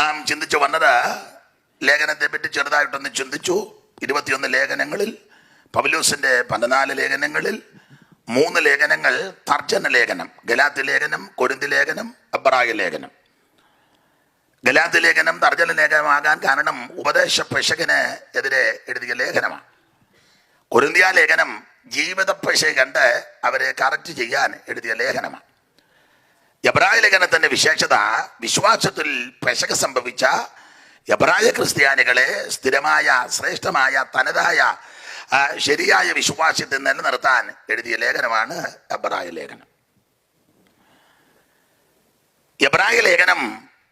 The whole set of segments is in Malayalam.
നാം ചിന്തിച്ചു വന്നത് ലേഖനത്തെ പറ്റി ചെറുതായിട്ടൊന്ന് ചിന്തിച്ചു. 21 ലേഖനങ്ങളിൽ, പൗലോസിന്റെ 14 ലേഖനങ്ങളിൽ 3 ലേഖനങ്ങൾ തർജ്ജമ ലേഖനം: ഗലാത്യ ലേഖനം, കൊരിന്തി ലേഖനം, എബ്രായ ലേഖനം. ഗലാത്യ ലേഖനം തർജ്ജമ ലേഖനമാകാൻ കാരണം ഉപദേശ പിശകിന് എതിരെ എഴുതിയ ലേഖനമാണ്. കൊരിന്ത്യ ലേഖനം ജീവിത പിശക് കണ്ട് അവരെ കറക്റ്റ് ചെയ്യാൻ എഴുതിയ ലേഖനമാണ്. എബ്രായ ലേഖനത്തിന്റെ വിശേഷത വിശ്വാസത്തിൽ പിശക് സംഭവിച്ച എബ്രായ ക്രിസ്ത്യാനികളെ സ്ഥിരമായ, ശ്രേഷ്ഠമായ, തനതായ, ശരിയായ വിശ്വാസത്തിൽ നിലനിർത്താൻ എഴുതിയ ലേഖനമാണ് എബ്രായ ലേഖനം. എബ്രായ ലേഖനം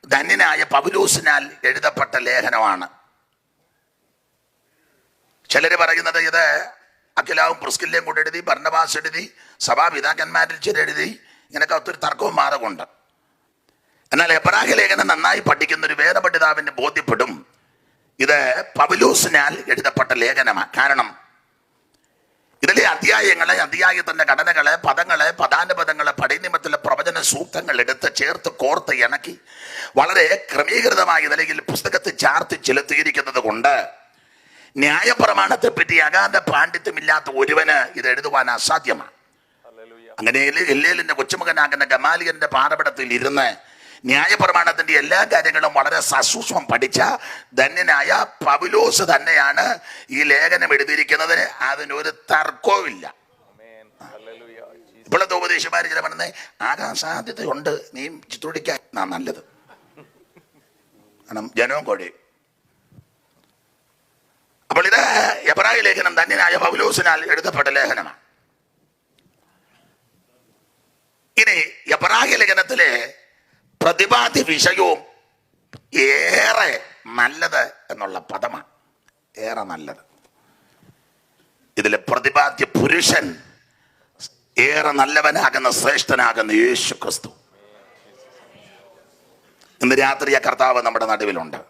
ധന്യനായ പൗലോസിനാൽ എഴുതപ്പെട്ട ലേഖനമാണ്. ചിലര് പറയുന്നത് ഇത് അഖിലാവും പ്രിസ്കില്ലയും കൂടെ എഴുതി, ബർന്നബാസ് എഴുതി, സഭാപിതാക്കന്മാരിൽ ചിലെഴുതി, ഇങ്ങനെയൊക്കെ ഒത്തിരി തർക്കവും മാർഗമുണ്ട്. എന്നാൽ എബ്രായ ലേഖനം നന്നായി പഠിക്കുന്ന ഒരു വേദപണ്ഡിതാവിന് ബോധ്യപ്പെടും ഇത് പൗലോസിനാൽ എഴുതപ്പെട്ട ലേഖനമാണ്. കാരണം ഇതിലെ അധ്യായങ്ങളെ, അധ്യായത്തിന്റെ ഘടനകളെ, പദങ്ങളെ, പദാനുപദങ്ങളെ, പടിനിമത്തിലെ പ്രവചന സൂക്തങ്ങൾ എടുത്ത് ചേർത്ത് കോർത്ത് ഇണക്കി വളരെ ക്രമീകൃതമായ നിലയിൽ പുസ്തകത്തിൽ ചാർത്തി ചെലുത്തിയിരിക്കുന്നത് കൊണ്ട് ന്യായപ്രമാണത്തെ പറ്റി അഗാധ പാണ്ഡിത്യമില്ലാത്ത ഒരുവന് ഇത് എഴുതുവാൻ അസാധ്യമാണ്. അങ്ങനെ ഗല്ലിയേലിന്റെ കൊച്ചുമകനാകുന്ന ഗമാലിയലിന്റെ പാറപടത്തിൽ ഇരുന്ന് ന്യായപ്രമാണത്തിന്റെ എല്ലാ കാര്യങ്ങളും വളരെ സസൂക്ഷ്മം പഠിച്ച ധന്യനായ പൗലോസ് തന്നെയാണ് ഈ ലേഖനം എഴുതിയിരിക്കുന്നത്. അതിനൊരു തർക്കവുമില്ല. ഇപ്പോഴത്തെ ഉപദേശമാര് ചില പറഞ്ഞേ ആകാൻ സാധ്യതയുണ്ട്, നീ ചിത്രീകരിക്കാൻ നല്ലത്, കാരണം ജനവും കൊഴയും. അപ്പോൾ ഇത് എബ്രായ ലേഖനം ധന്യനായ പൗലോസിനാൽ എഴുതപ്പെട്ട ലേഖനമാണ്. ഇനി എബ്രായ ലേഖനത്തിലെ പ്രതിപാദ്യ വിഷയവും ഏറെ നല്ലത് എന്നുള്ള പദമാണ്. ഏറെ നല്ലത്. ഇതിലെ പ്രതിപാദ്യ പുരുഷൻ ഏറെ നല്ലവനാകുന്ന, ശ്രേഷ്ഠനാകുന്ന യേശു ക്രിസ്തു. ഇന്ന് രാത്രി ആ കർത്താവ് നമ്മുടെ നടുവിലുണ്ട്.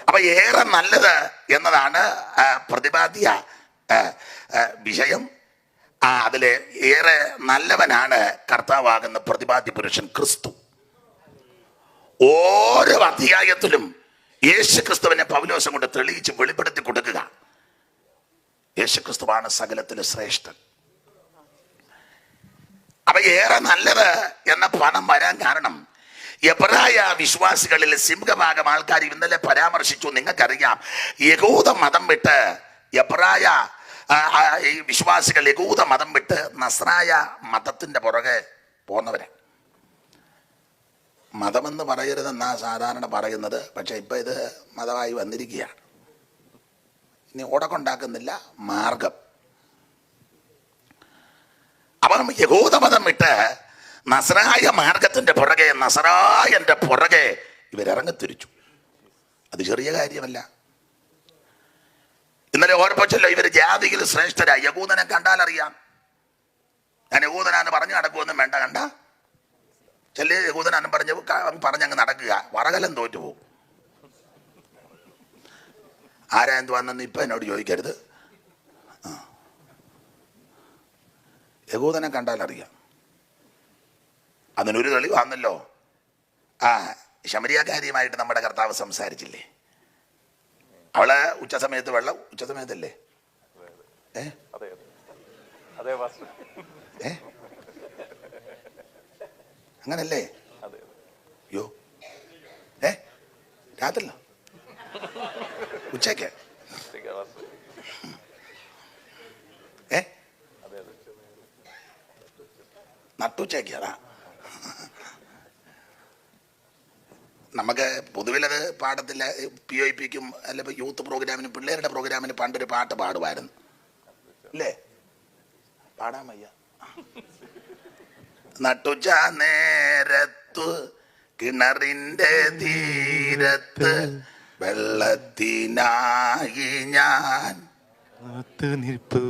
അപ്പൊ ഏറെ നല്ലത് എന്നതാണ് പ്രതിപാദ്യ വിഷയം. അതിലെ ഏറെ നല്ലവനാണ് കർത്താവാകുന്ന പ്രതിപാദ്യ പുരുഷൻ ക്രിസ്തു. ഓരോ അധ്യായത്തിലും യേശു ക്രിസ്തുവിനെ പൗലോസ് കൊണ്ട് തെളിയിച്ച് വെളിപ്പെടുത്തി കൊടുക്കുക. യേശു ക്രിസ്തുവാണ് സകലത്തിലെ ശ്രേഷ്ഠൻ. അപ്പൊ ഏറെ നല്ലത് എന്ന പദം വരാൻ കാരണം എബ്രായ വിശ്വാസികളിൽ സിംഹഭാഗം ആൾക്കാർ ഇന്നലെ പരാമർശിച്ചു. നിങ്ങൾക്കറിയാം, യഹൂദ മതം വിട്ട് എബ്രായ ഈ വിശ്വാസികൾ യഹൂദ മതം വിട്ട് നസ്രായ മതത്തിന്റെ പുറകെ പോന്നവരെ. മതമെന്ന് പറയരുതെന്നാ സാധാരണ പറയുന്നത്, പക്ഷെ ഇപ്പൊ ഇത് മതമായി വന്നിരിക്കുകയാണ്. ഇനി ഓടക്കൊണ്ടാക്കുന്നില്ല, മാർഗം. അപ്പം യഹൂദമതം വിട്ട് നസ്രായ മാർഗത്തിന്റെ പുറകെ, നസ്രായന്റെ പുറകെ ഇവരിറങ്ങിത്തിരിച്ചു. അത് ചെറിയ കാര്യമല്ല. ഇന്നലെ ഓർപ്പിച്ചല്ലോ, ഇവര് ജാതിയിൽ ശ്രേഷ്ഠരായി. യഹൂദനെ കണ്ടാൽ അറിയാം. ഞാൻ യഹൂദനാന്ന് പറഞ്ഞു നടക്കുമെന്നും വേണ്ട. കണ്ട ചെല്ല യഹൂദനാന്നും പറഞ്ഞങ്ങ് നടക്കുക, വറകലം തോറ്റുപോകും. ആരാ എന്തുവാന്നെന്ന് ഇപ്പൊ എന്നോട് ചോദിക്കരുത്. യഹൂദനെ കണ്ടാൽ അറിയാം. അതിനൊരു തെളിവാന്നല്ലോ ശമരിയാകാരിയുമായിട്ട് നമ്മുടെ കർത്താവ് സംസാരിച്ചില്ലേ? അവള് ഉച്ചസമയത്ത് വെള്ളം, ഉച്ചസമയത്തല്ലേ? അങ്ങനല്ലേ? യോ രാത്രില്ല, ഉച്ചക്ക് നട്ടുച്ചയ്ക്ക്. അതാ നമുക്ക് പൊതുവിലത് പാടത്തില്ല. PIPക്കും അല്ല യൂത്ത് പ്രോഗ്രാമിനും പിള്ളേരുടെ പ്രോഗ്രാമിന് പണ്ടൊരു പാട്ട് പാടുമായിരുന്നു അല്ലേ? പാടാൻ വയ്യ. നട്ടുച്ച നേരത്തു കിണറിന്റെ തീരത്ത് വെള്ളത്തിനായി ഞാൻ നിൽപ്പു.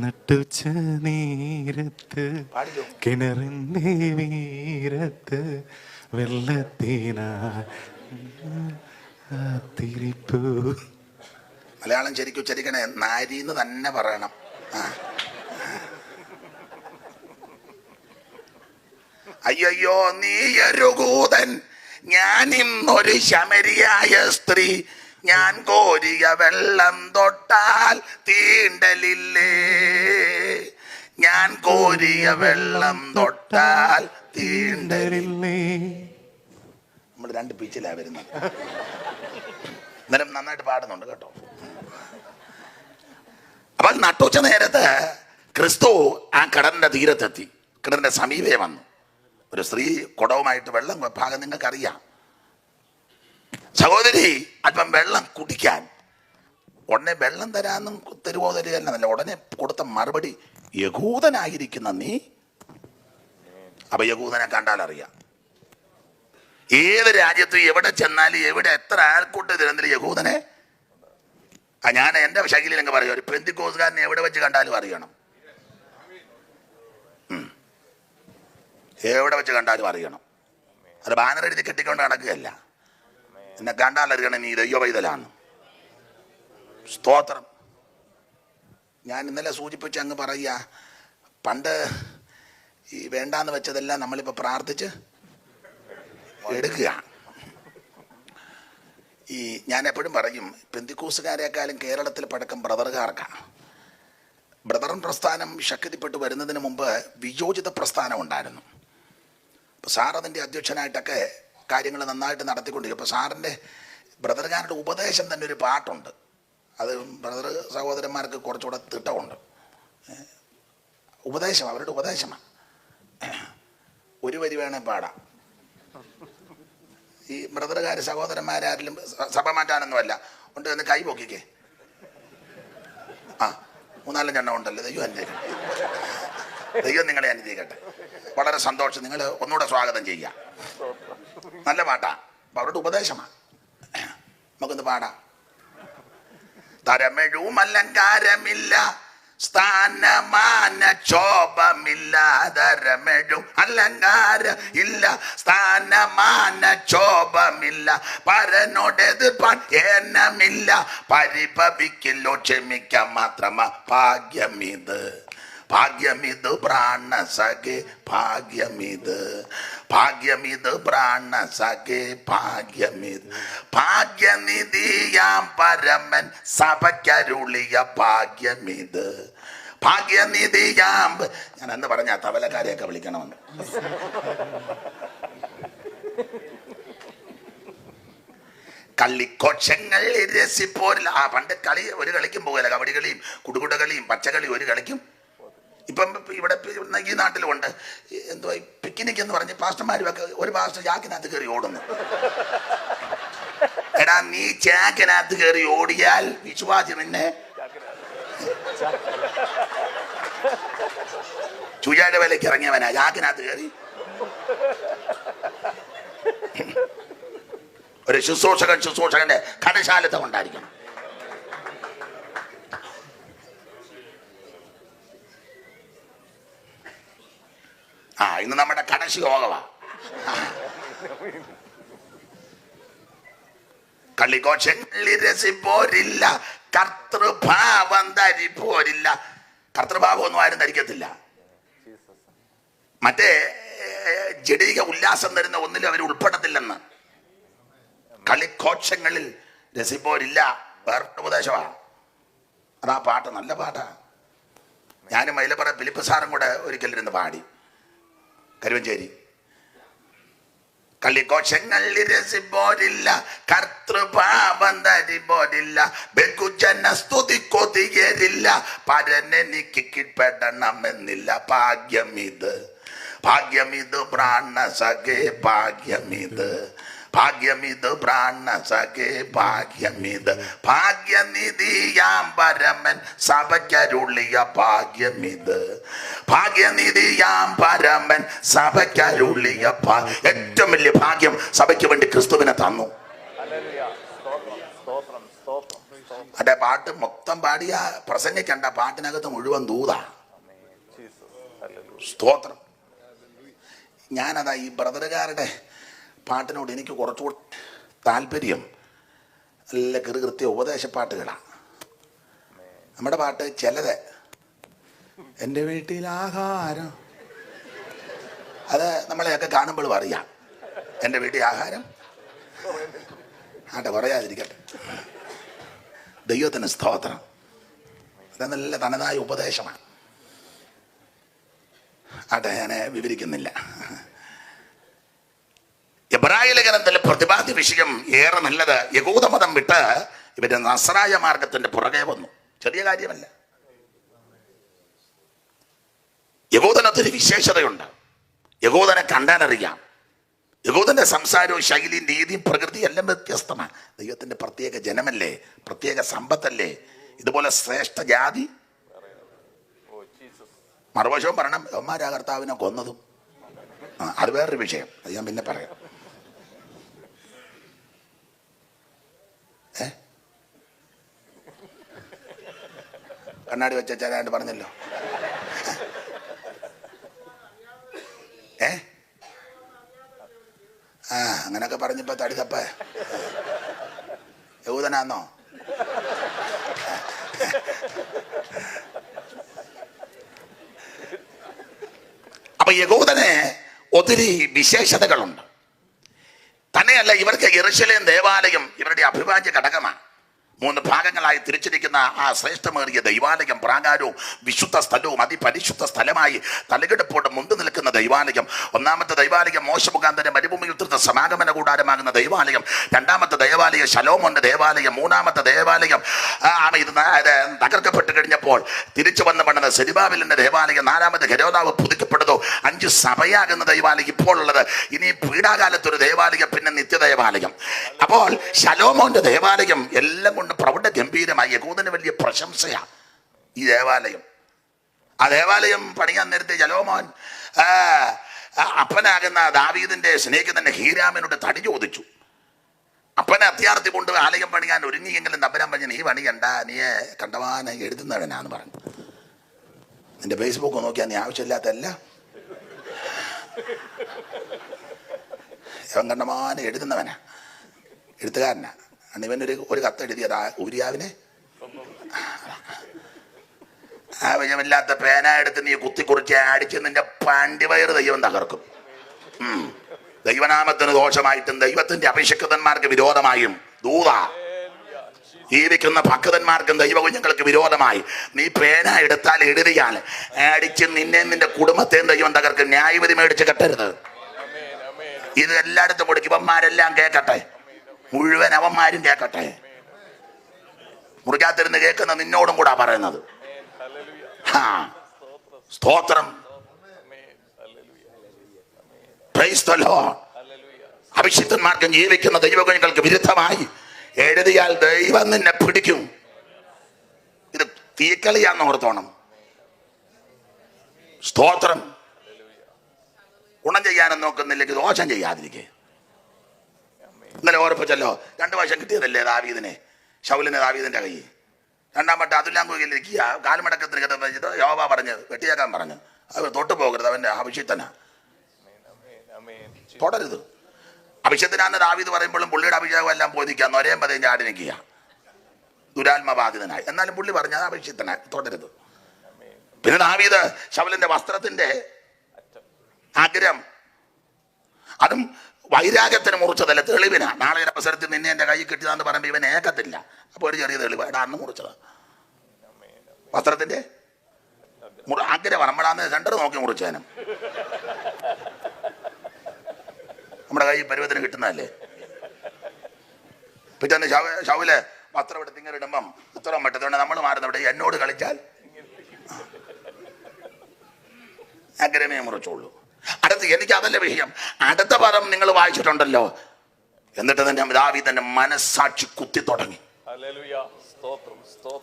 നട്ടുച്ച നേരത്ത് കിണറിന്റെ വീരത്ത് വെള്ളത്തിനാത്തിരിപ്പു. മലയാളം ശരിക്കും ഉച്ചരിക്കണേ, നാരിന്ന് തന്നെ പറയണം. അയ്യോ നീ യഹൂദൻ, ഞാൻ ഞാൻ ഇന്നൊരു ശമരിയായ സ്ത്രീ, ഞാൻ കോരിയ വെള്ളം തൊട്ടാൽ തീണ്ടലില്ലേ, ഞാൻ കോരിയ വെള്ളം തൊട്ടാൽ തീണ്ടലില്ലേ. നമ്മൾ രണ്ട് പിച്ചിലാ വരുന്നത്. എന്നാലും നന്നായിട്ട് പാടുന്നുണ്ട് കേട്ടോ. അപ്പൊ നട്ടുച്ച നേരത്ത് ക്രിസ്തു ആ കിണറിന്റെ തീരത്തെത്തി. കിണറിന്റെ സമീപേ വന്നു. ഒരു സ്ത്രീ കുടവുമായിട്ട് വെള്ളം ഭാഗം നിങ്ങൾക്കറിയാം. സഹോദരി അല്പം വെള്ളം കുടിക്കാൻ. ഉടനെ വെള്ളം തരാന്നും തരുവോ തരികയല്ല, ഉടനെ കൊടുത്ത മറുപടി, യഹൂദനായിരിക്കുന്ന നീ. അപ്പൊ യഹൂദനെ കണ്ടാൽ അറിയാം. ഏത് രാജ്യത്തും എവിടെ ചെന്നാലും എവിടെ എത്ര ആൾക്കൂട്ട് തിരുന്നില്ല യഹൂദനെ. ഞാൻ എൻ്റെ ശൈലിയിൽ അങ്ങ് പറയും, ഒരു പെന്തിക്കോസുകാരനെ എവിടെ വെച്ച് കണ്ടാലും അറിയണം. എവിടെ വെച്ച് കണ്ടാലും അറിയണം. അത് ബാനർ എഴുതി കെട്ടിക്കൊണ്ട് നടക്കുകയല്ല. എന്നെ കണ്ടാൽ അറിയണം നീ ദൈവ പൈതലാണ്. സ്തോത്രം. ഞാൻ ഇന്നലെ സൂചിപ്പിച്ച് അങ്ങ് പറയുക, പണ്ട് ഈ വേണ്ടാന്ന് വെച്ചതെല്ലാം നമ്മളിപ്പോൾ പ്രാർത്ഥിച്ച് എടുക്കുക. ഈ ഞാൻ എപ്പോഴും പറയും, പെന്തിക്കോസുകാരെക്കാളും കേരളത്തിൽ പഴക്കം ബ്രദറുകാർക്കാണ്. ബ്രദറൻ പ്രസ്ഥാനം ശക്തിപ്പെട്ടു വരുന്നതിന് മുമ്പ് വിയോജിത പ്രസ്ഥാനം ഉണ്ടായിരുന്നു. അപ്പോൾ സാർ അതിൻ്റെ അധ്യക്ഷനായിട്ടൊക്കെ കാര്യങ്ങൾ നന്നായിട്ട് നടത്തിക്കൊണ്ടിരിക്കും. അപ്പോൾ സാറിൻ്റെ ബ്രദറുകാരുടെ ഉപദേശം തന്നെ ഒരു പാട്ടുണ്ട്. അത് ബ്രദർ സഹോദരന്മാർക്ക് കുറച്ചുകൂടെ തിട്ടമുണ്ട്. ഉപദേശം അവരുടെ ഉപദേശമാണ്. ഒരു വരി വേണേൽ പാടാം. ഈ ബ്രദറുകാർ സഹോദരന്മാരാരിലും സഭ മാറ്റാനൊന്നുമല്ല. ഉണ്ട് എന്ന് കൈ പൊക്കിക്കേ. ആ 3-4 എണ്ണം ഉണ്ടല്ലോ. ദൈവം നിങ്ങളെ അനുഗ്രഹിക്കട്ടെ. വളരെ സന്തോഷം. നിങ്ങൾ ഒന്നുകൂടെ സ്വാഗതം ചെയ്യുക. നല്ല പാട്ടാ. അപ്പൊ അവരുടെ ഉപദേശമാണ്. നമുക്കൊന്ന് പാടാം. തരമെഴും അലങ്കാരമില്ല, സ്ഥാനമാന ക്ഷോഭമില്ല. തരമെഴും അലങ്കാരം ഇല്ല, സ്ഥാനമാന ക്ഷോഭമില്ല. പരനോട് എതിർപ്പാൻ ഏനമില്ല, പരിഭവിക്കില്ലോ ക്ഷമിക്കാൻ മാത്രമാ ഭാഗ്യമിത്. ഭാഗ്യമിത് പ്രാണസഖേ ഭാഗ്യമിത്, ഭാഗ്യമിത് പ്രാണസഖേ ഭാഗ്യമിത്. ഭാഗ്യനിധിയാം പരമൻ സഭയ്ക്കരുളിയ ഭാഗ്യമിത്, ഭാഗ്യനിധിയാം. ഞാൻ എന്ന് പറഞ്ഞ തവലക്കാരെയൊക്കെ വിളിക്കണമെന്ന്. കള്ളിക്കോക്ഷങ്ങൾ രസിപ്പോരില്ല. ആ പണ്ട് കളി ഒരു കളിക്കും പോകില്ല. കബഡി കളിയും കുടുകുട കളിയും പച്ചക്കളി ഒരു കളിക്കും. ഇപ്പം ഇവിടെ ഈ നാട്ടിലുണ്ട് എന്തോ പിക്നിക് എന്ന് പറഞ്ഞ് പാസ്റ്റർമാരുമൊക്കെ ഒരു പാസ്റ്റർ ചാക്കിനകത്ത് കയറി ഓടുന്നു. എടാ, നീ ചാക്കിനകത്ത് കയറി ഓടിയാൽ വിശ്വാസി നിന്നെ ചുജാന്റെ വിലയ്ക്ക് ഇറങ്ങിയവനാ. ചാക്കിനകത്ത് കയറി ഒരു ശുശ്രൂഷകന്റെ കടശാലത്തെ കൊണ്ടായിരിക്കണം. ഇന്ന് നമ്മുടെ കടശി യോഗമാ. കളിക്കോശങ്ങളിരസിപ്പോരില്ല, കർത്തൃഭാവം ധരിപ്പോരില്ല. കർത്തൃഭാവം ഒന്നും ആരും ധരിക്കത്തില്ല. മറ്റേ ജഡീക ഉല്ലാസം തരുന്ന ഒന്നിലും അവർ ഉൾപ്പെടത്തില്ലെന്ന്. കളിക്കോശങ്ങളിൽ രസിപ്പോരില്ല വേറെ ഉപദേശമാണ്. അതാ പാട്ട്, നല്ല പാട്ടാ. ഞാനും മൈലപ്പുറ ഫിലിപ്പ് സാറും കൂടെ ഒരിക്കലിരുന്ന് പാടി. കരുവഞ്ചേരി. കളിക്കോശങ്ങളിൽ രസിപ്പോരില്ല, കർത്തൃഭാവം ധരിപ്പോരില്ല. ബഹുജന സ്തുതി കൊതിയരില്ല, പരനെനിക്ക് കീഴ്പ്പെടണമെന്നില്ല. ഭാഗ്യമിത്, ഭാഗ്യമിത് പ്രാണസഖേ ഭാഗ്യമിത്, ഭാഗ്യമിത് പ്രാണസഖേ ഭാഗ്യമിത്. ഭാഗ്യനിധിയാം പരമൻ സഭയ്ക്കരുളിയ ഭാഗ്യമിത്, ഭാഗ്യനിധിയാം പരമൻ സഭയ്ക്കരുളിയ. ഏറ്റവും വലിയ ഭാഗ്യം സഭയ്ക്ക് വേണ്ടി ക്രിസ്തുവിനെ തന്നു. അതെ, പാട്ട് മൊത്തം പാടിയ പ്രസംഗിക്കണ്ട, പാട്ടിനകത്ത് മുഴുവൻ ദൂതാ. സ്തോത്രം. ഞാനതാ ഈ ബ്രദറുകാരുടെ പാട്ടിനോട് എനിക്ക് കുറച്ചുകൂടി താല്പര്യം. നല്ല കൃത്യ ഉപദേശപ്പാട്ടുകളാണ് നമ്മുടെ പാട്ട്. ചിലത് എൻ്റെ വീട്ടിൽ ആഹാരം, അത് നമ്മളെയൊക്കെ കാണുമ്പോഴും അറിയാം. എൻ്റെ വീട്ടിൽ ആഹാരം ആട്ടെ, പറയാതിരിക്കട്ടെ. ദൈവത്തിന് സ്തോത്രം. അത് നല്ല തനതായ ഉപദേശമാണ്. ആട്ടെ, ഞാൻ വിവരിക്കുന്നില്ല. എബ്രായ ലേഖനത്തിലെ പ്രതിപാദ്യ വിഷയം ഏറെ നല്ലത്. യഹൂദമതം വിട്ട് ഇവര് നസ്രായ മാർഗത്തിന്റെ പുറകെ വന്നു. ചെറിയ കാര്യമല്ല. യഹൂദനത്തിന് വിശേഷതയുണ്ട്. യഹൂദനെ കണ്ടാലറിയാം. യഹൂദന്റെ സംസാരവും ശൈലിയും രീതിയും പ്രകൃതിയും എല്ലാം വ്യത്യസ്തമാണ്. ദൈവത്തിന്റെ പ്രത്യേക ജനമല്ലേ, പ്രത്യേക സമ്പത്തല്ലേ. ഇതുപോലെ ശ്രേഷ്ഠ ജാതി. മറുവശവും പറയണം, യവന്മാരാ കർത്താവിനെ കൊന്നതും. അത് വേറൊരു വിഷയം, അത് ഞാൻ പിന്നെ പറയാം. കണ്ണാടി വെച്ച ചേരാണ്ട് പറഞ്ഞല്ലോ. അങ്ങനൊക്കെ പറഞ്ഞപ്പോ തടി തപ്പ യഹൂദനാന്നോ? അപ്പൊ യഹൂദന് ഒത്തിരി വിശേഷതകളുണ്ട്. തന്നെയല്ല, ഇവർക്ക് യെരൂശലേം ദേവാലയം ഇവരുടെ അഭിവാജ്യ ഘടകമാണ്. 3 ഭാഗങ്ങളായി തിരിച്ചിരിക്കുന്ന ആ ശ്രേഷ്ഠമേറിയ ദൈവാലയം, പ്രാകാരവും വിശുദ്ധ സ്ഥലവും അതിപരിശുദ്ധ സ്ഥലമായി തലകെടുപ്പോടെ മുൻപ് നിൽക്കുന്ന ദൈവാലയം. ഒന്നാമത്തെ ദൈവാലയം മോശ മുഖാന്തരം മരുഭൂമിയിൽ തീർത്ത സമാഗമന കൂടാരമാകുന്ന ദൈവാലയം. രണ്ടാമത്തെ ദൈവാലയം ശലോമോന്റെ ദേവാലയം. മൂന്നാമത്തെ ദൈവാലയം ഇത് തകർക്കപ്പെട്ട് കഴിഞ്ഞപ്പോൾ തിരിച്ചു വന്ന് പണിത സെരുബ്ബാബേലിന്റെ ദേവാലയം. നാലാമത്തെ ഹെരോദാവ് പുതുക്കപ്പെടുന്നു. 5 സഭയാകുന്ന ദൈവാലയം ഇപ്പോൾ ഉള്ളത്. ഇനി പീഡാകാലത്തൊരു ദേവാലയം, പിന്നെ നിത്യദേവാലയം. അപ്പോൾ ശലോമോന്റെ ദേവാലയം എല്ലാം കൊണ്ട് പ്രൗഢ ഗംഭീരമായി. യഹൂദന് വലിയ പ്രശംസയാ ഈ ദേവാലയം. ആ ദേവാലയം പണിയാൻ നേരത്തെ ശലോമോൻ അപ്പനാകുന്ന ദാവീദിന്റെ സ്നേഹിതന്റെ ഹീരാമിനോട് തടി ചോദിച്ചു. അപ്പനെ അത്യാർത്ഥി കൊണ്ട് ആലയം പണിയാൻ ഒരുങ്ങിയെങ്കിലും തമ്പുരാൻ പറഞ്ഞു, നീ പണിയണ്ട, നീ കണ്ടവാനെ എഴുതുന്നവനാന്ന് പറഞ്ഞു. നിന്റെ ഫേസ്ബുക്ക് നോക്കിയാൽ നീ ആവശ്യമില്ലാത്തല്ല. ഇവൻ കണ്ടമാനെ എഴുതുന്നവനാ, എഴുത്തുകാരനാ. ഇവനൊരു കത്ത് എഴുതിയതാ ഊരിയാവിനെ. ആവശ്യമില്ലാത്ത പേന എടുത്ത് നീ കുത്തിക്കുറിച്ച് അടിച്ച് നിന്റെ പാണ്ഡിവയർ ദൈവം തകർക്കും. ദൈവനാമത്തിന് ദോഷമായിട്ടും ദൈവത്തിന്റെ അഭിഷിക്തന്മാർക്ക് വിരോധമായും ദൂത ജീവിക്കുന്ന ഭക്തന്മാർക്കും ദൈവകുഞ്ഞുങ്ങൾക്ക് വിരോധമായി നീ പേന എടുത്താൽ എഴുതിയാൽ അടിച്ച് നിന്നെ നിന്റെ കുടുംബത്തെയും ദൈവം തകർക്കും. ന്യായവിധി മേടിച്ച് കെട്ടരുത്. ഇത് എല്ലായിടത്തും കൊടുക്കും. ഇവന്മാരെല്ലാം കേൾക്കട്ടെ, മുഴുവൻ അവന്മാരും കേൾക്കട്ടെ. മുറിക്കാത്തിരുന്ന് കേൾക്കുന്ന നിന്നോടും കൂടാ പറയുന്നത്. സ്തോത്രം. Price the Lord. അഭിഷിക്തന്മാർക്കും ജീവിക്കുന്ന ദൈവകുഞ്ഞുങ്ങൾക്ക് വിരുദ്ധമായി എഴുതിയാൽ ദൈവം നിന്നെ പിടിക്കും. ഇത് തീക്കളിയാന്ന് ഓർത്തോണം. സ്തോത്രം. ഗുണം ചെയ്യാനും നോക്കുന്നില്ലെങ്കിൽ ദോഷം ചെയ്യാതിരിക്കെ. ഇന്നലെ ഓർപ്പിച്ചല്ലോ, 2 വർഷം കിട്ടിയതല്ലേ ദാവീദിനെ, ശൗലിനെ ദാവീദിന്റെ കൈ. 2ാം വട്ടം അതുല്ലാം കുയിലിരിക്കുക. കാൽമടക്കത്തിന് കേട്ടത് യോവ പറഞ്ഞ് വെട്ടിയേക്കാൻ പറഞ്ഞു. അത് തൊട്ടു പോകരുത്, അവന്റെ അഭിഷിക്തനാ, തുടരുത്. അഭിഷേകത്തിനാന്ന് ദാവീദ് പറയുമ്പോഴും പുള്ളിയുടെ അഭിഷേകം എല്ലാം പോയിരിക്കുക, നൊരയും പതയും ചാടി നിൽക്കുക, ദുരാത്മബാധിതനായി. എന്നാലും പുള്ളി പറഞ്ഞത് അഭിഷിക്തനായി, തുടരുത്. പിന്നെ ദാവീദ് ശൗലിന്റെ വസ്ത്രത്തിന്റെ ആഗ്രഹം, അതും വൈരാഗ്യത്തിന് മുറിച്ചതല്ല, തെളിവിനാ. നാളെ ഒരു അവസരത്തിൽ നിന്നെ എൻ്റെ കൈ കിട്ടിയതാന്ന് പറയുമ്പോൾ ഇവൻ ഏക്കത്തില്ല. അപ്പോൾ ഒരു ചെറിയ തെളിവ് അന്ന് മുറിച്ചതാ. വസ്ത്രത്തിന്റെ ആഗ്രഹമാണ്. നമ്മളാന്ന് സെന്റർ നോക്കി മുറിച്ചേനും. നമ്മുടെ കൈ പരുവത്തിന് കിട്ടുന്നതല്ലേ. പിറ്റേന്ന് ശൗല് വസ്ത്രം എടുത്ത് ഇങ്ങനെ ഇടുമ്പം ഉത്തരം പറ്റത്തുകൊണ്ട് നമ്മൾ മാറുന്നവിടെ എന്നോട് കളിച്ചാൽ ആഗ്രഹമേ മുറിച്ചുള്ളൂ. അടുത്ത് എനിക്ക് അതല്ല വിഷയം. അടുത്ത പദം നിങ്ങൾ വായിച്ചിട്ടുണ്ടല്ലോ. എന്നിട്ട് തന്നെ ദാവീദിന്റെ മനസ്സാക്ഷി കുത്തി തുടങ്ങി.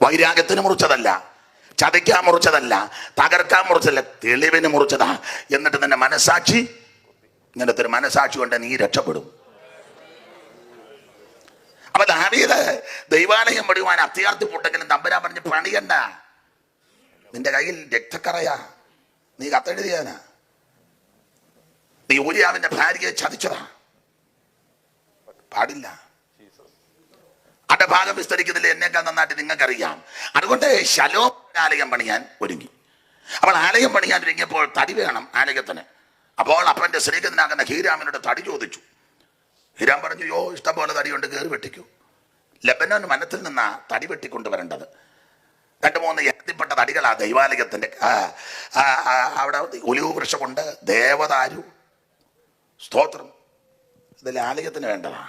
വൈരാഗ്യത്തിന് മുറിച്ചതല്ല, ചതയ്ക്കാൻ മുറിച്ചതല്ല, തകർക്കാൻ മുറിച്ചതല്ല, തെളിവിന് മുറിച്ചതാ. എന്നിട്ട് തന്നെ മനസ്സാക്ഷി, ഇങ്ങനത്തെ ഒരു മനസ്സാക്ഷി കൊണ്ട് നീ രക്ഷപ്പെടും. അപ്പൊ ദാവീദ് ദൈവാലയം പണിയുവാൻ അത്യാർത്ഥി പൊട്ടെങ്കിലും തമ്പുരാൻ പറഞ്ഞ് പണിയണ്ട, നിന്റെ കയ്യിൽ രക്തക്കറയാ, നീ കത്തെഴുതിയാനാ, നീ ഊരിയാവിന്റെ ഭാര്യയെ ചതിച്ചതാ, പാടില്ല. അടഭാഗം വിസ്തരിക്കുന്നില്ല, എന്നേക്കാൾ നന്നായിട്ട് നിങ്ങൾക്കറിയാം. അതുകൊണ്ട് ശലോം ആലയം പണിയാൻ ഒരുങ്ങി. അപ്പോൾ ആലയം പണിയാൻ ഒരുങ്ങിയപ്പോൾ 1 തടി വേണം ആലയത്തിന്. അപ്പോൾ അപ്പന്റെ സ്നേഹിതനാകുന്ന ഹീരാമിനോട് തടി ചോദിച്ചു. ഹീരാൻ പറഞ്ഞു, യോ ഇഷ്ടം പോലെ തടിയുണ്ട്, കയറി വെട്ടിക്കൂ. ലെബനോൻ വനത്തിൽ നിന്നാ തടി വെട്ടിക്കൊണ്ടുവരേണ്ടത്. 2-3 എത്തിപ്പെട്ട തടികളാ ദൈവാലയത്തിൻ്റെ അവിടെ. ഒലിവ് വൃക്ഷമുണ്ട്, ദേവദാരു, സ്തോത്രം. ഇതിൽ ആലയത്തിന് വേണ്ടതാ.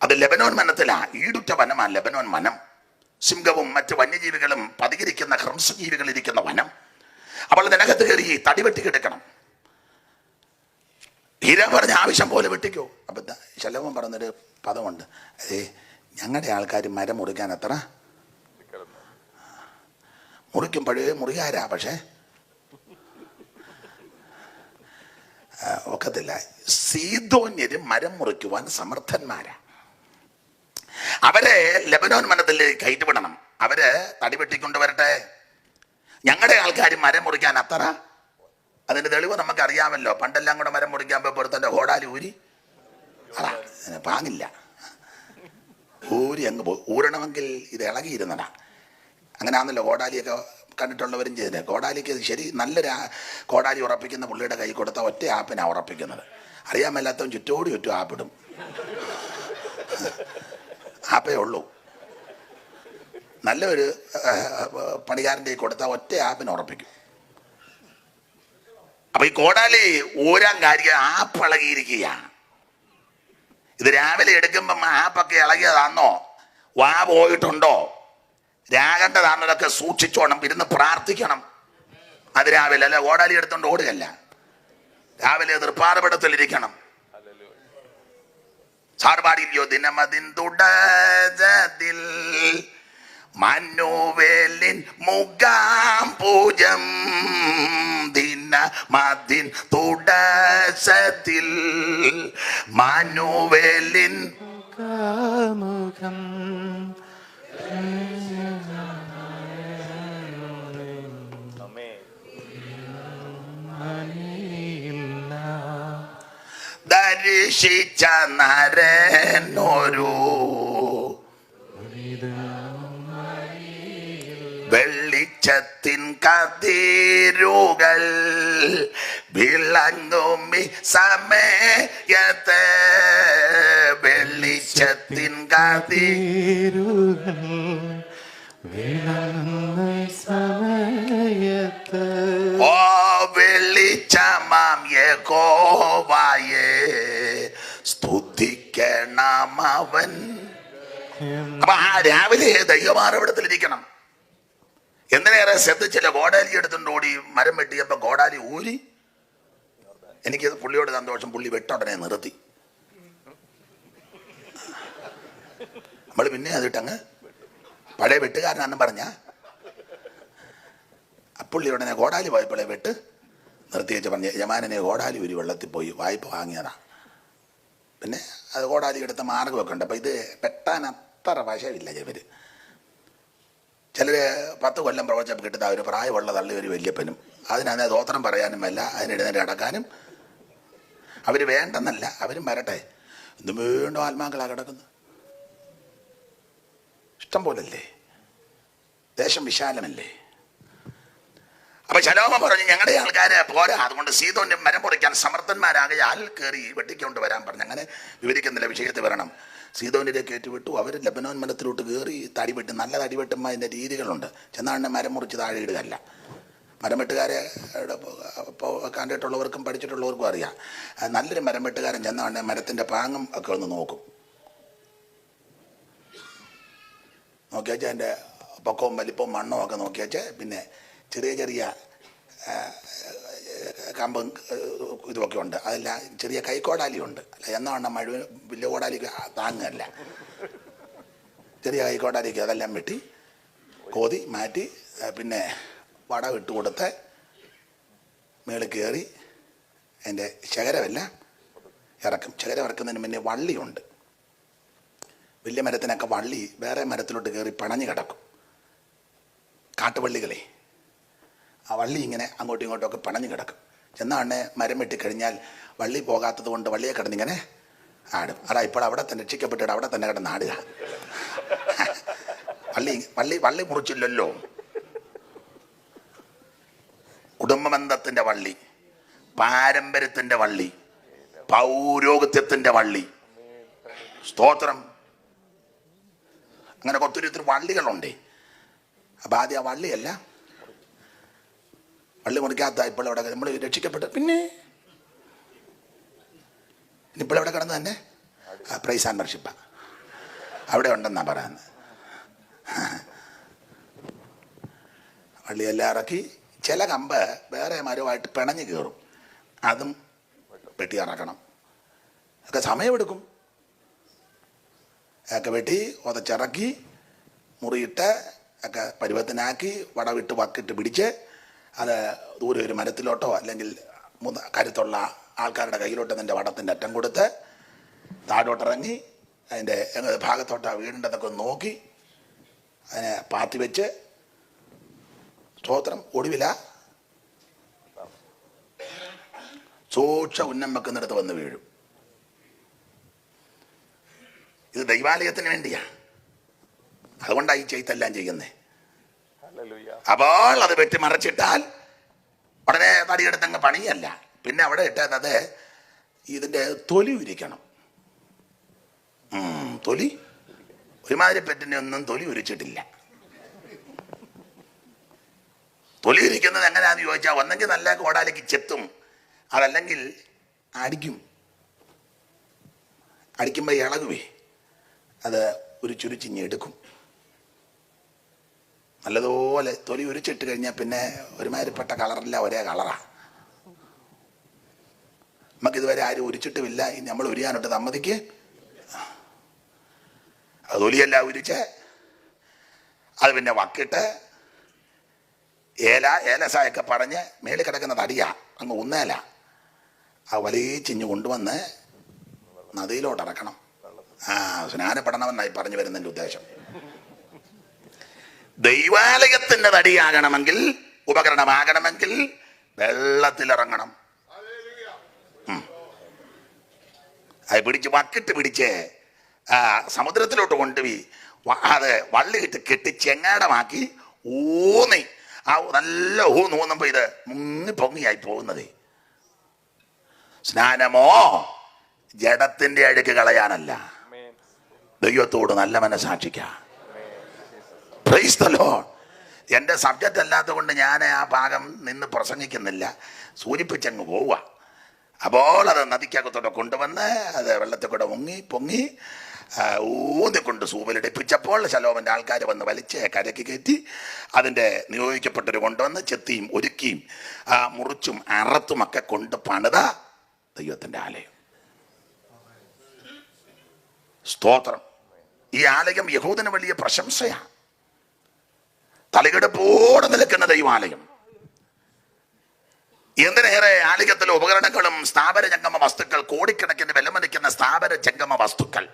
അത് ലെബനോൻ വനത്തിലാ. ഈടുറ്റ വനമാ ലെബനോൻ വനം. സിംഹവും മറ്റ് വന്യജീവികളും പതിയിരിക്കുന്ന ഹ്രംസജീവികൾ ഇരിക്കുന്ന വനം. അപ്പോൾ ഇതിനകത്ത് കയറി തടി വെട്ടിക്കെടുക്കണം. ഹീരാൻ പറഞ്ഞ ആവശ്യം പോലെ വെട്ടിക്കോ. അപ്പം ശലോമോൻ പറഞ്ഞൊരു പദമുണ്ട്, ഞങ്ങളുടെ ആൾക്കാർ മരം മുറിക്കാൻ അത്ര മുറിക്കുമ്പോഴേ മുറികാരാ, പക്ഷേ ഒക്കത്തില്ല. സീദോന്യര് മരം മുറിക്കുവാൻ സമർത്ഥന്മാരാ. അവരെ ലെബനോൻ വനത്തിൽ കയറ്റിവിടണം. അവര് തടി വെട്ടിക്കൊണ്ടുവരട്ടെ. ഞങ്ങളുടെ ആൾക്കാർ മരം മുറിക്കാൻ അത്ര. അതിന്റെ തെളിവ് നമുക്കറിയാമല്ലോ. പണ്ടെല്ലാം കൂടെ മരം മുറിക്കാൻ പോയപ്പോൾ തന്നെ കോടാലി ഊരി, അതാ പാങ്ങില്ല, ഊരി അങ്ങ് പോയി. ഊരണമെങ്കിൽ ഇത് ഇളകിയിരുന്നടാ. അങ്ങനെയാണല്ലോ കോടാലിയൊക്കെ കണ്ടിട്ടുള്ളവരും ചെയ്തത്. കോടാലിക്ക് ശരി നല്ലൊരു കോടാലി ഉറപ്പിക്കുന്ന പുള്ളിയുടെ കൈ കൊടുത്ത ഒറ്റ ആപ്പിനാണ് ഉറപ്പിക്കുന്നത്. അറിയാൻ മേലാത്തവൻ ചുറ്റോടി ചുറ്റും ആപ്പിടും. ആപ്പേ ഉള്ളൂ. നല്ലൊരു പണിക്കാരൻ്റെ കൊടുത്താൽ ഒറ്റ ആപ്പിന് ഉറപ്പിക്കും. അപ്പൊ ഈ കോടാലി ഊരാൻ കാര്യം ആപ്പ് ഇളകിയിരിക്കുകയാണ്. ഇത് രാവിലെ എടുക്കുമ്പം ആപ്പൊക്കെ ഇളകിയതാണോ, വാ പോയിട്ടുണ്ടോ, രാഗേണ്ടതാണെന്നതൊക്കെ സൂക്ഷിച്ചോണം. ഇരുന്ന് പ്രാർത്ഥിക്കണം. അത് രാവിലെ അല്ല കോടാലി എടുത്തോണ്ട് ഓടുകയല്ല. രാവിലെ തൃപ്പാർപ്പിടത്തിലിരിക്കണം. സാർപാടിയില്ലയോ, ദിനമതിൻ തുടതിൽ മനുവേലിൻ മുഖാം പൂജം, ദിനമതിൻ തുടസത്തിൽ മനുവേലിൻ മുഖം ദർശിച്ച നരനൊരു വെളിച്ചത്തിൻ കതിരുകൾ വിളങ്ങുമി സമയത്ത്, വെളിച്ചത്തിൻ കതിരുകൾ സമയത്ത്. ഓ വെളിച്ചമാം യഹോവയെ സ്തുതിക്കണം അവൻ. അപ്പൊ ആ രാവിലെ ദൈവമാറവിടത്തിലിരിക്കണം. എന്തിനേറെ ശ്രദ്ധിച്ചില്ല, കോടാലി എടുത്തുകൊണ്ട് ഓടി മരം വെട്ടിയപ്പോ കോടാലി ഊരി. എനിക്ക് പുള്ളിയോട് സന്തോഷം, പുള്ളി വെട്ടുടനെ നിർത്തി. നമ്മൾ പിന്നെ അതിട്ടങ്ങ് പഴയ വെട്ടുകാരനാണെന്ന് പറഞ്ഞ പുള്ളി ഉടനെ കോടാലി പോയപ്പോഴേ വെട്ട് നിർത്തി വെച്ച് പറഞ്ഞ യജമാനനെ കോടാലി ഒരു വെള്ളത്തിൽ പോയി വായ്പ വാങ്ങിയതാ. പിന്നെ അത് കോടാലി എടുത്ത മാർഗമൊക്കെ ഉണ്ട്. അപ്പം ഇത് വെട്ടാൻ അത്ര വശമില്ല. ഇവര് ചിലര് 10 കൊല്ലം പ്രവചനം കിട്ടുന്ന ഒരു പ്രായമുള്ള തള്ളി ഒരു വല്യപ്പനും. അതിനകത്ത് സ്തോത്രം പറയാനും അല്ല, അതിനെഴുന്നേറ്റ് അടക്കാനും. അവർ വേണ്ടെന്നല്ല, അവരും വരട്ടെ. എന്തും വീണ്ടും ആത്മാക്കളാണ് കിടക്കുന്നത്. ഇഷ്ടം പോലല്ലേ, ദേശം വിശാലമല്ലേ. അപ്പൊ ശലോമോൻ പറഞ്ഞു, ഞങ്ങളുടെ ആൾക്കാരെ പോരാ, അതുകൊണ്ട് സീദോന്റെ മരം മുറിക്കാൻ സമർത്ഥന്മാരാകയാൽ കയറി വെട്ടിക്കൊണ്ട് വരാൻ പറഞ്ഞു. അങ്ങനെ വിവരിക്കുന്നില്ല, വിഷയത്തിൽ വരണം. സീദോനിലേക്ക് ഏറ്റുവിട്ടു. അവർ ലെബനോൻ മരത്തിലോട്ട് കയറി തടി വെട്ടും. നല്ല തടി വെട്ടുമ്പോൾ അതിൻ്റെ രീതികളുണ്ട്. ചെന്നാണ് മരം മുറിച്ച് താഴെ ഇടുകയല്ല. മരം വെട്ടുകാരെ ഇപ്പോൾ കണ്ടിട്ടുള്ളവർക്കും പഠിച്ചിട്ടുള്ളവർക്കും അറിയാം. നല്ലൊരു മരം വെട്ടുകാരൻ ചെന്നാണ് മരത്തിൻ്റെ പാങ്ങും ഒക്കെ ഒന്ന് നോക്കും. നോക്കിയാച്ചാൽ അതിൻ്റെ പൊക്കവും വലിപ്പവും മണ്ണും ഒക്കെ നോക്കിയാച്ചാൽ പിന്നെ ചെറിയ ചെറിയ കമ്പും ഇതുമൊക്കെ ഉണ്ട്. അതല്ല ചെറിയ കൈക്കോടാലിയുണ്ട്. അല്ല എന്നാണ് മുഴുവൻ വലിയ കോടാലിക്ക് താങ്ങല്ല. ചെറിയ കൈക്കോടാലിക്ക് അതെല്ലാം വെട്ടി കോതി മാറ്റി പിന്നെ വട ഇട്ട് കൊടുത്ത് മേളിൽ കയറി അതിൻ്റെ ശകരമെല്ലാം ഇറക്കും. ശകരം ഇറക്കുന്നതിന് മുന്നേ വള്ളിയുണ്ട്. വലിയ മരത്തിനൊക്കെ വള്ളി വേറെ മരത്തിലോട്ട് കയറി പണഞ്ഞു കിടക്കും. കാട്ടുവള്ളികളെ ആ വള്ളി ഇങ്ങനെ അങ്ങോട്ടും ഇങ്ങോട്ടും ഒക്കെ പണഞ്ഞു കിടക്കും. ചെന്നാണ് മരം വെട്ടിക്കഴിഞ്ഞാൽ വള്ളി പോകാത്തത് കൊണ്ട് വള്ളിയെ കിടന്നിങ്ങനെ ആടും. അതാ ഇപ്പോൾ അവിടെ തന്നെ രക്ഷിക്കപ്പെട്ടിട്ട് അവിടെ തന്നെ കിടന്ന് ആടുക. വള്ളി വള്ളി വള്ളി മുറിച്ചില്ലല്ലോ. കുടുംബബന്ധത്തിൻ്റെ വള്ളി, പാരമ്പര്യത്തിൻ്റെ വള്ളി, പൗരോഹിത്യത്തിന്റെ വള്ളി. സ്തോത്രം. അങ്ങനെ ഒത്തിരി വള്ളികളുണ്ട്. അപ്പൊ ആദ്യം ആ വള്ളിയല്ല, വള്ളി മുറിക്കാത്ത ഇപ്പോൾ അവിടെ നമ്മൾ രക്ഷിക്കപ്പെട്ട പിന്നെ ഇപ്പോഴെവിടെ കിടന്ന് തന്നെ പ്രൈസ് ആൻഡ് വർഷിപ്പ് അവിടെ ഉണ്ടെന്നാ പറയുന്നത്. വള്ളിയെല്ലാം ഇറക്കി ചില കമ്പ് വേറെ മരമായിട്ട് പിണഞ്ഞ് കയറും, അതും വെട്ടി ഇറക്കണം. ഒക്കെ സമയമെടുക്കും. ഒക്കെ വെട്ടി ഉതച്ചിറക്കി മുറിയിട്ട് ഒക്കെ പരുവത്തിനാക്കി വടവിട്ട് വക്കിട്ട് പിടിച്ച് അത് ദൂരെ ഒരു മരത്തിലോട്ടോ അല്ലെങ്കിൽ കരുത്തുള്ള ആൾക്കാരുടെ കയ്യിലോട്ട് അതിൻ്റെ വടത്തിൻ്റെ അറ്റം കൊടുത്ത് താഴോട്ടിറങ്ങി അതിൻ്റെ ഭാഗത്തോട്ട് വീടിൻ്റെതൊക്കെ നോക്കി അതിനെ പാത്തി വെച്ച് സ്തോത്രം ഒടുവില സൂക്ഷ ഉന്നം വെക്കുന്നിടത്ത് വന്ന് വീഴും. ഇത് ദൈവാലയത്തിന് വേണ്ടിയാ. അതുകൊണ്ടാണ് ഈ ചെയ്തെല്ലാം ചെയ്യുന്നേ. അപ്പോൾ അത് വെട്ടി മറച്ചിട്ടാൽ ഉടനെ തടിയെടുത്തങ്ങ് പണിയല്ല. പിന്നെ അവിടെ ഇട്ടത് ഇതിൻ്റെ തൊലി ഉരിക്കണം. തൊലി ഒരുമാതിരി പെറ്റിനെ ഒന്നും തൊലി ഉരിച്ചിട്ടില്ല. തൊലി ഉരിക്കുന്നത് എങ്ങനെയാണെന്ന് ചോദിച്ചാൽ ഒന്നെങ്കിൽ നല്ല കോടാലിക്ക് ചെത്തും, അതല്ലെങ്കിൽ അടിക്കുമ്പോൾ ഇളകുവേ അത് ഒരു ചുരിച്ചിഞ്ഞ് എടുക്കും. നല്ലതുപോലെ തൊലി ഉരിച്ചിട്ട് കഴിഞ്ഞാൽ പിന്നെ ഒരുമാതിരിപ്പെട്ട കളറില്ല, ഒരേ കളറാണ്. നമുക്കിതുവരെ ആരും ഉരിച്ചിട്ടുമില്ല. ഇനി നമ്മൾ ഉരിയാനോട്ട് സമ്മതിക്ക്. അത് തൊലിയെല്ലാം ഉരിച്ച് അത് പിന്നെ വക്കിട്ട് ഏലസായൊക്കെ പറഞ്ഞ് മേളിൽ കിടക്കുന്ന തടിയാ അങ്ങ് ഉന്നേല ആ വലിച്ചിഞ്ഞ് കൊണ്ടുവന്ന് നദിയിലോട്ട് ഇറക്കണം. സ്നാനപ്പെടണമെന്നായി പറഞ്ഞു വരുന്നതിൻ്റെ ഉദ്ദേശം. ദൈവാലയത്തിന്റെ തടിയാകണമെങ്കിൽ, ഉപകരണമാകണമെങ്കിൽ വെള്ളത്തിലിറങ്ങണം. അത് പിടിച്ച് വക്കിട്ട് പിടിച്ച് സമുദ്രത്തിലോട്ട് കൊണ്ടുപോയി അത് വള്ളിയിട്ട് കെട്ടി ചെങ്ങാടമാക്കി ഊന്നി ആ നല്ല ഊന്നുമ്പോ ഇത് മുങ്ങി പൊങ്ങിയായി പോകുന്നത്. സ്നാനമോ ജഡത്തിന്റെ അഴുക്ക് കളയാനല്ല, ദൈവത്തോട് നല്ല മനസാക്ഷിക്കാം. Praise the Lord. എൻ്റെ സബ്ജക്റ്റ് അല്ലാത്തത് കൊണ്ട് ഞാൻ ആ ഭാഗം നിന്ന് പ്രസംഗിക്കുന്നില്ല, സൂചിപ്പിച്ചങ്ങ് പോവുക. അപ്പോൾ അത് നദിക്കകത്തോടെ കൊണ്ടുവന്ന് അത് വെള്ളത്തിൽ കൂടെ പൊങ്ങി ഊന്നിക്കൊണ്ട് സൂവിലിടിപ്പിച്ചപ്പോൾ ശലോമൻ്റെ ആൾക്കാർ വന്ന് വലിച്ച് കരയ്ക്ക് കയറ്റി അതിൻ്റെ നിയോഗിക്കപ്പെട്ടൊരു കൊണ്ടുവന്ന് ചെത്തിയും ഒരുക്കിയും മുറിച്ചും അറത്തുമൊക്കെ കൊണ്ട് പണിത ദൈവത്തിൻ്റെ ആലയം. സ്തോത്രം. ഈ ആലയം യഹൂദന് വലിയ പ്രശംസയാണ്. തലകെടുപ്പോടെ നിൽക്കുന്ന ദൈവാലയം. എന്തിനേറെ ആലയത്തിലെ ഉപകരണങ്ങളും സ്ഥാപന ജംഗമ വസ്തുക്കൾ, കോടിക്കണക്കിന് വിലമതിക്കുന്ന സ്ഥാപന ജംഗമ വസ്തുക്കൾ.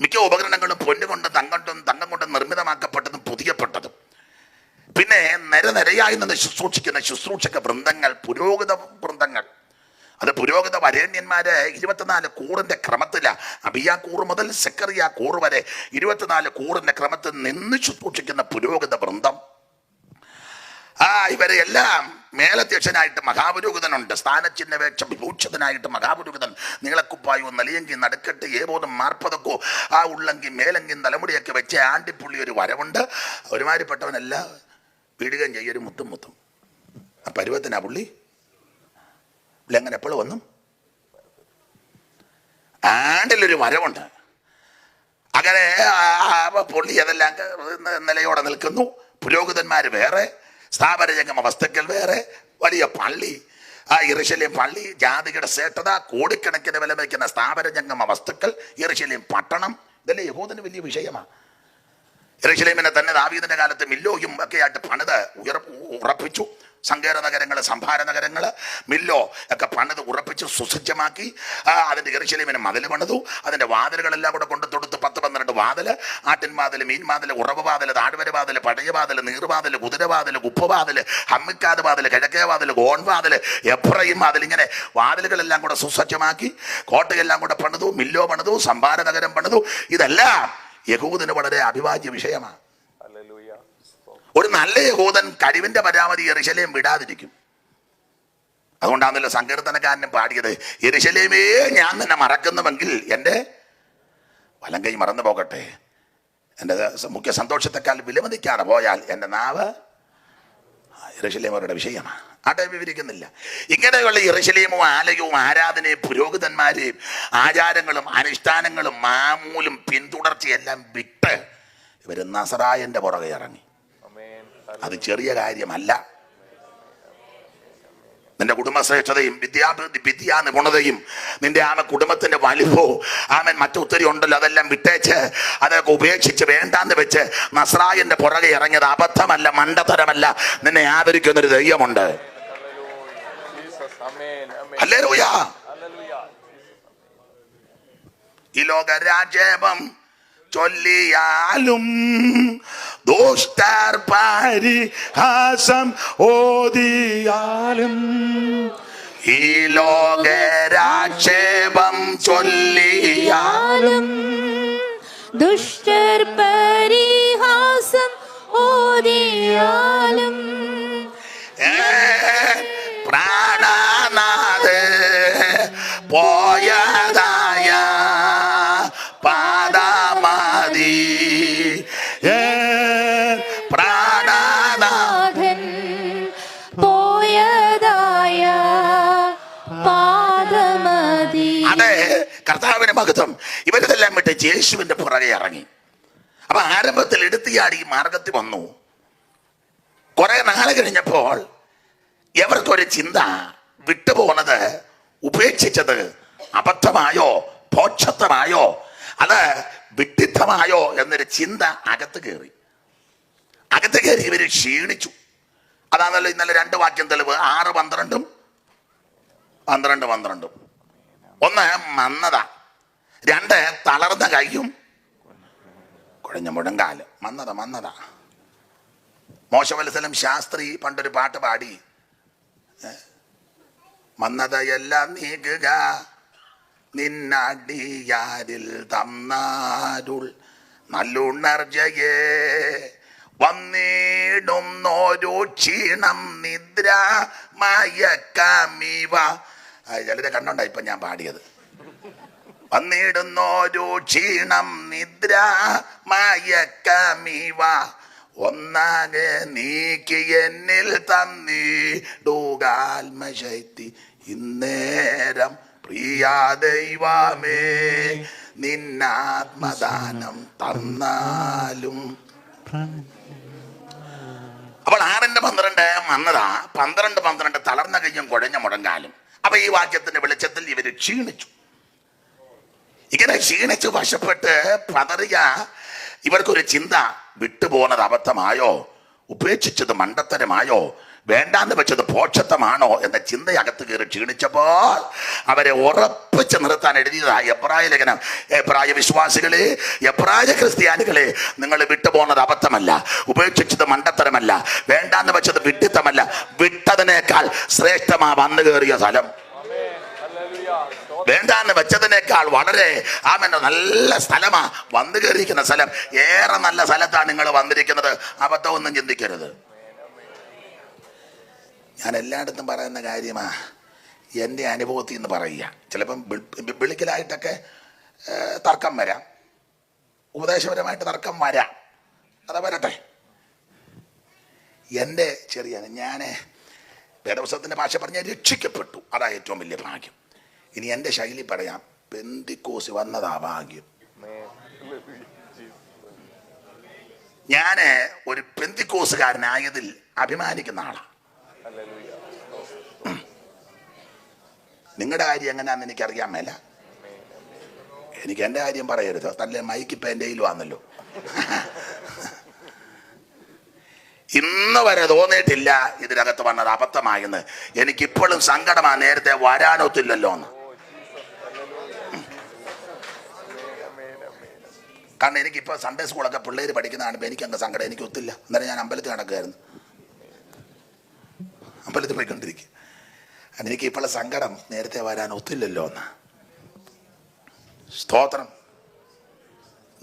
മിക്ക ഉപകരണങ്ങളും പൊന്നുകൊണ്ടും തങ്കം കൊണ്ടും നിർമ്മിതമാക്കപ്പെട്ടതും പുതിയപ്പെട്ടതും. പിന്നെ നിരനിരയായി നിന്ന് ശുശ്രൂഷിക്കുന്ന ശുശ്രൂഷക വൃന്ദങ്ങൾ, പുരോഹിത വൃന്ദങ്ങൾ. അത് പുരോഹിത വരേണ്യന്മാര് 24 കൂറിന്റെ ക്രമത്തില, അബിയാ കൂറ് മുതൽ സെക്കറിയ കൂറ് വരെ 24 കൂറിന്റെ ക്രമത്തിൽ നിന്ന് ശുശ്രൂഷിക്കുന്ന പുരോഹിത വൃന്ദം. ഇവരെ എല്ലാം മേലധ്യക്ഷനായിട്ട് മഹാപുരോഹിതനുണ്ട്. സ്ഥാനചിഹ്നപേക്ഷ വിഭൂഷിതനായിട്ട് മഹാപുരോഹിതൻ. നീളക്കുപ്പായോ നലിയെങ്കി നടുക്കെട്ട് ഏപോതും മാർപ്പതക്കോ ഉള്ളെങ്കിൽ മേലെങ്കിൽ തലമുടിയൊക്കെ വെച്ച് ആണ്ടിപ്പുള്ളി ഒരു വരവുണ്ട്. ഒരുമാതിരിപ്പെട്ടവനെല്ലാം വീടുകയും ചെയ്യൊരു മുത്തും ആ പരുവത്തിനാ പുള്ളി എങ്ങനെ എപ്പോഴും വന്നു ആണ്ടിലൊരു വരവുണ്ട്. അങ്ങനെ പുള്ളി അതെല്ലാം നിലയോടെ നിൽക്കുന്നു. പുരോഹിതന്മാര് വേറെ, സ്ഥാപന ജംഗമ വസ്തുക്കൾ വേറെ, വലിയ പള്ളി, യെരൂശലേം പള്ളി, ജാതികളുടെ ശ്രേഷ്ഠത, കോടിക്കണക്കിന് വില വയ്ക്കുന്ന സ്ഥാപന ജംഗമ വസ്തുക്കൾ, യെരൂശലേം പട്ടണം. ഇതല്ലേ യഹൂദന് വലിയ വിഷയമാണ്. യെരൂശലേമിനെ തന്നെ ദാവീദിന്റെ കാലത്ത് മില്ലോയും ഒക്കെ ആയിട്ട് പണിത് ഉറപ്പിച്ചു. സങ്കേര നഗരങ്ങൾ, സംഭാര നഗരങ്ങൾ, മില്ലോ ഒക്കെ പണിത് ഉറപ്പിച്ച് സുസജ്ജമാക്കി. അതിൻ്റെ യെരൂശലേമിന് മതിൽ പണിതു. അതിൻ്റെ വാതിലുകളെല്ലാം കൂടെ കൊണ്ട് തൊടുത്ത് 10-12 വാതിൽ, ആട്ടിൻവാതിൽ, മീൻവാതിൽ, ഉറവുവാതിൽ, താഴ്വര വാതിൽ, പഴയവാതിൽ, നീർവാതിൽ, കുതിരവാതിൽ, കുപ്പവാതിൽ, ഹമ്മിക്കാത് വാതിൽ, കിഴക്കേ വാതിൽ, ഗോൺവാതിൽ, എഫ്രൈം വാതിൽ, ഇങ്ങനെ വാതിലുകളെല്ലാം കൂടെ സുസജ്ജമാക്കി കോട്ടയെല്ലാം കൂടെ പണിതു. മില്ലോ പണിതു, സംഭാര നഗരം പണിതു. ഇതെല്ലാം യഹൂദന് വളരെ അഭിവാജ്യ വിഷയമാണ്. ഒരു നല്ല യഹൂദൻ കഴിവിന്റെ പരാമതി യെരൂശലേം വിടാതിരിക്കും. അതുകൊണ്ടാണല്ലോ സങ്കീർത്തനക്കാരനും പാടിയത്, യെരൂശലേമേ ഞാൻ നിന്നെ മറക്കുന്നുവെങ്കിൽ എൻ്റെ വലം കൈ മറന്നു പോകട്ടെ. എൻ്റെ മുഖ്യ സന്തോഷത്തെക്കാൾ വിലമതിക്കാതെ പോയാൽ എൻ്റെ നാവ് യെരൂശലേമരുടെ വിഷയമാണ്. ആട്ടെ, വിവരിക്കുന്നില്ല. ഇങ്ങനെയുള്ള യെരൂശലേമും ആലയവും ആരാധനയും പുരോഹിതന്മാരെയും ആചാരങ്ങളും അനുഷ്ഠാനങ്ങളും മാമൂലും പിന്തുടർച്ചയെല്ലാം വിട്ട് ഇവർ നസറായന്റെ പുറകെ ഇറങ്ങി. അത് ചെറിയ കാര്യമല്ല. നിന്റെ കുടുംബശ്രേഷ്ഠതയും വിദ്യാ നിപുണതയും നിന്റെ കുടുംബത്തിന്റെ വലിപ്പവും മറ്റൊത്തിരി ഉണ്ടല്ലോ, അതെല്ലാം വിട്ടേച്ച് അതൊക്കെ ഉപേക്ഷിച്ച് വേണ്ടാന്ന് വെച്ച് നസ്രായന്റെ പുറകെ ഇറങ്ങിയത് അബദ്ധമല്ല, മണ്ടത്തരമല്ല. നിന്നെ ആദരിക്കുന്നൊരു ദൈവമുണ്ട്. ഹല്ലേലൂയ. ഈ ലോകരാജേവം ചൊല്ലിയാലും ദുഷ്ടർ പരിഹാസം ഓതിയാലും, ഈ ലോകരാക്ഷേപം ചൊല്ലിയാലും ദുഷ്ടർ പരിഹാസം ഓതിയാലും, പ്രാണനാഥ് പോയതായ പാദമതി, പ്രാണനാഥൻ പോയതായ പാദമതി. അതെ, കർത്താവിന്റെ മഹത്വം. ഇവരിതെല്ലാം വിട്ട് യേശുവിന്റെ പുറകെ ഇറങ്ങി. അപ്പൊ ആരംഭത്തിൽ എടുത്തിയാടി മാർഗത്തിൽ വന്നു. കുറെ നാളെ കഴിഞ്ഞപ്പോൾ എവർക്കൊരു ചിന്ത, വിട്ടുപോകുന്നത് ഉപേക്ഷിച്ചത് അബദ്ധമായോ ഭോക്ഷത്വമായോ അത് വിഡിത്തമായോ എന്നൊരു ചിന്ത അകത്ത് കയറി ഇവര് ക്ഷീണിച്ചു. അതാണല്ലോ ഇന്നലെ 2 വാക്യം തെളിവ്. 6, 12, 12. 1 മന്നത, 2 തളർന്ന കൈയും കുഴഞ്ഞ മുഴങ്കാല്. മന്നത. മോശവത്സലം ശാസ്ത്രി പണ്ടൊരു പാട്ട് പാടി, മന്നതയെല്ലാം നീക്കുക നിന്നടിയാരിൽ തന്നാരുൾ നല്ലുണർജയെ, വന്നിടുന്നോരു ക്ഷീണം നിദ്ര മയക്കമിവ. ചിലരെ കണ്ടോണ്ടാ ഇപ്പൊ ഞാൻ പാടിയത്. വന്നിടുന്നോരു ക്ഷീണം നിദ്ര മയക്കമിവ, ഒന്നാകെ നീക്കി എന്നിൽ തന്നിടുകാത്മശക്തി, ഇന്നേരം പ്രിയാ ദൈവമേ നിന്നാത്മദാനം തന്നാലും. അപ്പോൾ 6-12 മന്നത, 12 തളർന്ന കയ്യും കുഴഞ്ഞ മുഴങ്കാലും. അപ്പൊ ഈ വാക്യത്തിന്റെ വെളിച്ചത്തിൽ ഇവര് ക്ഷീണിച്ചു. ഇങ്ങനെ ക്ഷീണിച്ച് വശപ്പെട്ട് പതറിയ ഇവർക്കൊരു ചിന്ത, വിട്ടുപോകുന്നത് അബദ്ധമായോ, ഉപേക്ഷിച്ചത് മണ്ടത്തരമായോ, വേണ്ടാന്ന് വെച്ചത് ഭോക്ഷത്വമാണോ എന്ന ചിന്തയകത്ത് കയറി ക്ഷീണിച്ചപ്പോൾ അവരെ ഉറപ്പിച്ച് നിർത്താൻ എഴുതിയതാ എബ്രായ ലേഖനം. എബ്രായ വിശ്വാസികളെ, എബ്രായ ക്രിസ്ത്യാനികളെ, നിങ്ങൾ വിട്ടുപോകുന്നത് അബദ്ധമല്ല, ഉപേക്ഷിച്ചത് മണ്ടത്തരമല്ല, വേണ്ടാന്ന് വെച്ചത് വിഡിത്തമല്ല, വിട്ടതിനേക്കാൾ ശ്രേഷ്ഠമാ വന്നു കയറിയ സ്ഥലം. വേണ്ടാന്ന് വെച്ചതിനേക്കാൾ വളരെ നല്ല സ്ഥലമാ വന്നു കയറിയിരിക്കുന്ന സ്ഥലം. ഏറെ നല്ല സ്ഥലത്താണ് നിങ്ങൾ വന്നിരിക്കുന്നത്. അബദ്ധമൊന്നും ചിന്തിക്കരുത്. ഞാൻ എല്ലായിടത്തും പറയുന്ന കാര്യമാ, എൻ്റെ അനുഭവത്തിൽ നിന്ന് പറയുക. ചിലപ്പം ബിബ്ലിക്കലായിട്ടൊക്കെ തർക്കം വരാം, ഉപദേശപരമായിട്ട് തർക്കം വരാം, അത് വരട്ടെ. എൻ്റെ ഞാൻ വേദപുസ്തകത്തിൻ്റെ ഭാഷ പറഞ്ഞാൽ രക്ഷിക്കപ്പെട്ടു, അതാ ഏറ്റവും വലിയ ഭാഗ്യം. ഇനി എൻ്റെ ശൈലി പറയാം, പെന്തിക്കോസ് വന്നതാ ഭാഗ്യം. ഞാൻ ഒരു പെന്തിക്കോസുകാരനായതിൽ അഭിമാനിക്കുന്ന ആളാണ്. നിങ്ങളുടെ കാര്യം എങ്ങനെയാണെന്ന് എനിക്കറിയാൻ മേല. എനിക്ക് എൻ്റെ കാര്യം പറയരുത്, നല്ല മൈക്കിപ്പോൾ എൻ്റെ കയ്യിൽ വന്നല്ലോ. ഇന്ന് വരെ തോന്നിയിട്ടില്ല ഇതിനകത്ത് വന്നത് അബദ്ധമായെന്ന്. എനിക്കിപ്പോഴും സങ്കടമാ, നേരത്തെ വരാനൊത്തില്ലല്ലോ എന്ന്. കാരണം എനിക്കിപ്പോൾ സൺഡേ സ്കൂളൊക്കെ പിള്ളേർ പഠിക്കുന്ന കാണുമ്പോൾ എനിക്കങ്ങ് സങ്കടം. എനിക്ക് ഒത്തില്ല. അന്നേരം ഞാൻ അമ്പലത്തിൽ നടക്കുകയായിരുന്നു, അമ്പലത്തിൽ പോയിക്കൊണ്ടിരിക്കുക. എനിക്ക് ഇപ്പോഴുള്ള സങ്കടം, നേരത്തെ വരാൻ ഒത്തില്ലല്ലോ എന്ന്. സ്തോത്രം.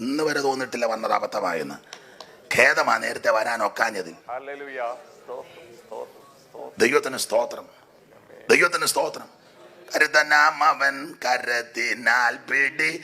ഇന്ന് വരെ തോന്നിയിട്ടില്ല വന്നത് അബദ്ധമായെന്ന്. ഖേദമാ നേരത്തെ വരാൻ ഒക്കാഞ്ഞതിൽ. ദൈവത്തിന് സ്തോത്രം. ദൈവത്തിന് സ്തോത്രം. കരുതനാം അവൻ കരത്തിനാൽ പിടി